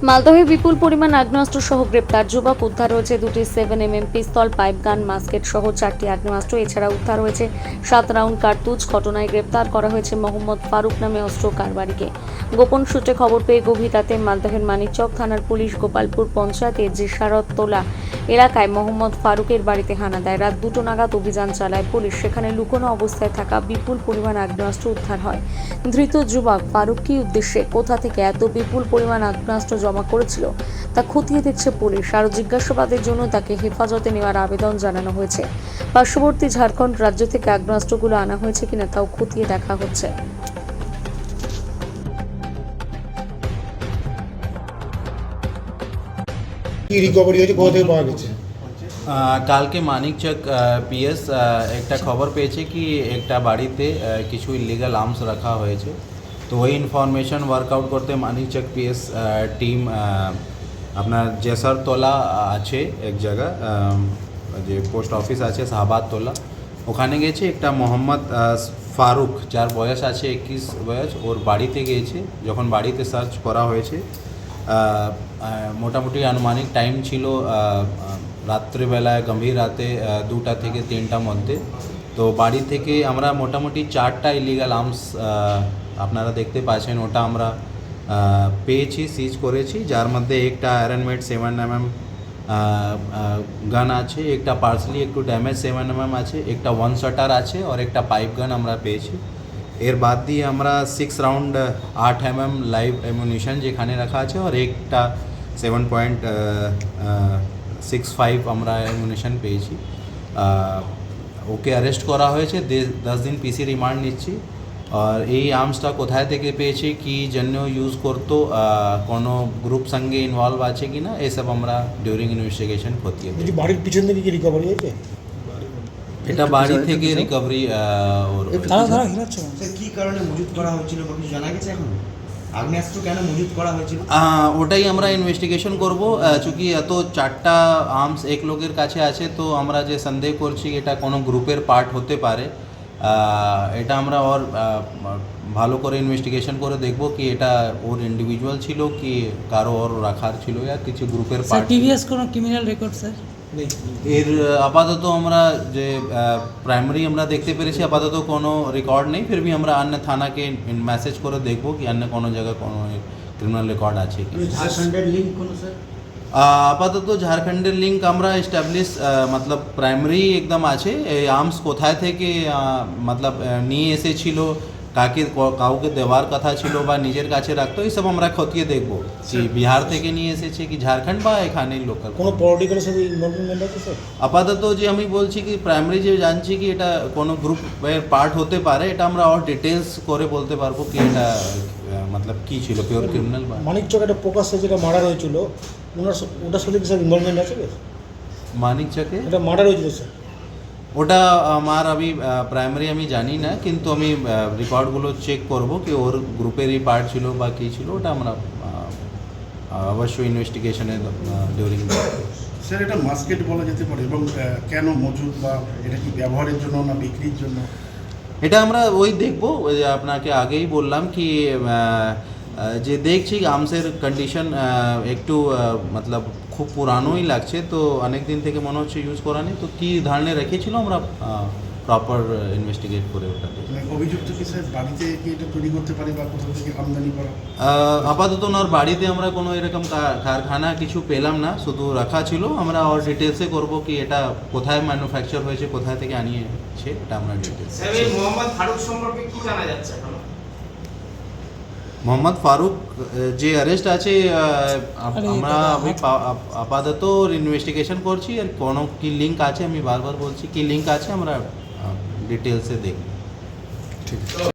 মালদহে বিপুল পরিমাণ আগ্নেয়াস্ত্র সহ গ্রেপ্তার যুবক। উদ্ধার হয়েছে দুটি 7mm পিস্তল, পাইপ গান, মাস্কেট সহ 4টি আগ্নেয়াস্ত্র। এছাড়া উদ্ধার হয়েছে 7 রাউন্ড কার্তুজ। ঘটনায় গ্রেপ্তার করা হয়েছে মোহাম্মদ ফারুক নামে অস্ত্র কারবারিকে। গোপন সূত্রে খবর পেয়ে গভীর রাতে মালদহের মানিকচক থানার পুলিশ গোপালপুর পঞ্চায়েতের জিশারততলা এলাকায় মোহাম্মদ ফারুকের বাড়িতে হানা দেয়। রাত 2টো নাগাদ অভিযান চালায় পুলিশ। সেখানে লুকোনো অবস্থায় থাকা বিপুল পরিমাণ আগ্নেয়াস্ত্র উদ্ধার হয়। ধৃত যুবক ফারুক কী উদ্দেশ্যে, কোথা থেকে এত বিপুল পরিমাণ আগ্নেয়াস্ত্র জমা করেছিল তা খতিয়ে দেখছে পুলিশ। আরও জিজ্ঞাসাবাদের জন্য তাকে হেফাজতে নেওয়ার আবেদন জানানো হয়েছে। পার্শ্ববর্তী ঝাড়খণ্ড রাজ্য থেকে আগ্নেয়াস্ত্রগুলো আনা হয়েছে কিনা তাও খতিয়ে দেখা হচ্ছে। কি রিকভারি হয়েছে, কোথা থেকে পাওয়া গেছে? কালকে মানিকচক পিএস একটা খবর পেয়েছে কি একটা বাড়িতে কিছু ইলিগাল আর্মস রাখা হয়েছে। তো ওই ইনফরমেশন ওয়ার্কআউট করতে মানিকচক পিএস টিম আপনার জেসারতলা আছে এক জায়গা, যে পোস্ট অফিস আছে শাহবাদতলা, ওখানে গেছে। একটা মোহাম্মদ ফারুক, যার বয়স আছে 21 বয়স, ওর বাড়িতে গিয়েছে। যখন বাড়িতে সার্চ করা হয়েছে, মোটামুটি আনুমানিক টাইম ছিল রাত্রিবেলায়, গম্ভীর রাতে 2টা থেকে 3টার মধ্যে। তো বাড়ি থেকে আমরা মোটামুটি 4টা ইলিগাল আর্মস আপনারা দেখতে পাচ্ছেন, ওটা আমরা পেয়েছি, সিজ করেছি। যার মধ্যে একটা আয়রন মেড 7mm গান আছে, একটা পার্সলি একটু ড্যামেজ 7mm আছে, একটা 1 শটার আছে, আর একটা পাইপ গান আমরা পেয়েছি। এর বাদ দিয়ে আমরা 6 রাউন্ড 8mm লাইভ অ্যামুনিশন যেখানে রাখা আছে, আর একটা 7.65 আমরা অ্যামুনিশন পেয়েছি। ওকে অ্যারেস্ট করা হয়েছে, 10 দিন পিসি রিমান্ড নিচ্ছি। আর এই আর্মসটা কোথায় থেকে পেয়েছি, কি জন্য ইউজ করতো, কোনো গ্রুপ সঙ্গে ইনভলভ আছে কি না, এসব আমরা ডিউরিং ইনভেস্টিগেশন খতিয়ে দেখি। বাড়ির পিছন থেকে কি রিকভারি হয়েছে? এটা বাড়ি থেকে রিকভারি। ওর কি কারণে মজুত করা হয়েছিল বা কিছু জানা গেছে এখন? আগ্নেয়াস্ত্র কেন মজুত করা হয়েছিল ওটাই আমরা ইনভেস্টিগেশন করব। চूंकि এত 4টা আর্মস এক লোকের কাছে আছে, তো আমরা যে সন্দেহ করছি এটা কোনো গ্রুপের পার্ট হতে পারে। এটা আমরা ওর ভালো করে ইনভেস্টিগেশন করে দেখব কি এটা ওর ইন্ডিভিজুয়াল ছিল কি কারো ওর রাখার ছিল, या কিছু গ্রুপের পার্ট। প্রিভিয়াস কোনো ক্রিমিনাল রেকর্ড স্যার? এর আপাতত আমরা যে প্রাইমারি আমরা দেখতে পেরেছি, আপাতত কোনো রেকর্ড নেই। ফির ভি আমরা অন্য থানাকে মেসেজ করে দেখব কি অন্য কোনো জায়গায় কোনো ক্রিমিনাল রেকর্ড আছে কি। ঝাড়খণ্ডের লিঙ্ক কোনো স্যার? আপাতত ঝাড়খণ্ডের লিঙ্ক আমরা এস্টাবলিশ মতলব প্রাইমারি একদম আছে। এই আর্মস কোথায় থেকে মতলব নিয়ে এসেছিল, কাউকে দেওয়ার কথা ছিল বা নিজের কাছে রাখতো, এইসব আমরা খতিয়ে দেখব কি বিহার থেকে নিয়ে এসেছে কি ঝাড়খণ্ড বা এখানে লোকাল কোনো পলিটিক্যালের সাথে ইনভলভমেন্ট আছে স্যার? আপাতত যে আমি বলছি কি প্রাইমারি যে জানছি কি এটা কোনো গ্রুপের পার্ট হতে পারে, এটা আমরা আর ডিটেলস করে বলতে পারবো কি এটা মতলব কী ছিল, পিওর ক্রিমিনাল বা। মানিকচক একটা প্রকাশ্যে যেটা মার্ডার হয়েছিল, ওটার সাথে কি স্যার ইনভলভমেন্ট আছে? মানিকচকে এটা মার্ডার হয়েছিল স্যার? ওটা আমার আমি প্রাইমারি আমি জানি না, কিন্তু আমি রেকর্ডগুলো চেক করব কি ওর গ্রুপেরই পার্ট ছিল বা কী ছিল, ওটা আমরা অবশ্যই ইনভেস্টিগেশনে ডিউরিং। স্যার এটা মাস্কেট বলা যেতে পারে, এবং কেন মজুদ, বা এটা কি ব্যবহারের জন্য না বিক্রির জন্য? এটা আমরা ওই দেখবো, ওই যে আপনাকে আগেই বললাম কি যে দেখছি আর্মসের কন্ডিশন একটু মতলব খুব পুরানোই লাগছে, তো অনেক দিন থেকে মনে হচ্ছে ইউজ করা নেই। তো কী ধরনের রেখেছিল আমরা প্রপার ইনভেস্টিগেট করে ওটা দেখি। অভিযুক্ত কি স্যার বাড়িতে কি এটা তৈরি করতে পারে বা কোথাও থেকে আমদানি করা? আপাতত ওনার বাড়িতে আমরা কোনো এরকম কারখানা কিছু পেলাম না, শুধু রাখা ছিল। আমরা আর ডিটেলসে করবো কি এটা কোথায় ম্যানুফ্যাকচার হয়েছে, কোথায় থেকে আনিয়েছে, এটা আমরা ডিটেলস। মোহাম্মদ ফারুক সম্পর্কে কি জানা যাচ্ছে এখন? মোহাম্মদ ফারুক যে অ্যারেস্ট আছে, আমরা আপাতত ইনভেস্টিগেশন করছি। আর কোনো কি লিঙ্ক আছে, আমি বারবার বলছি কি লিঙ্ক আছে, আমরা ডিটেলসে দেখব। ঠিক আছে।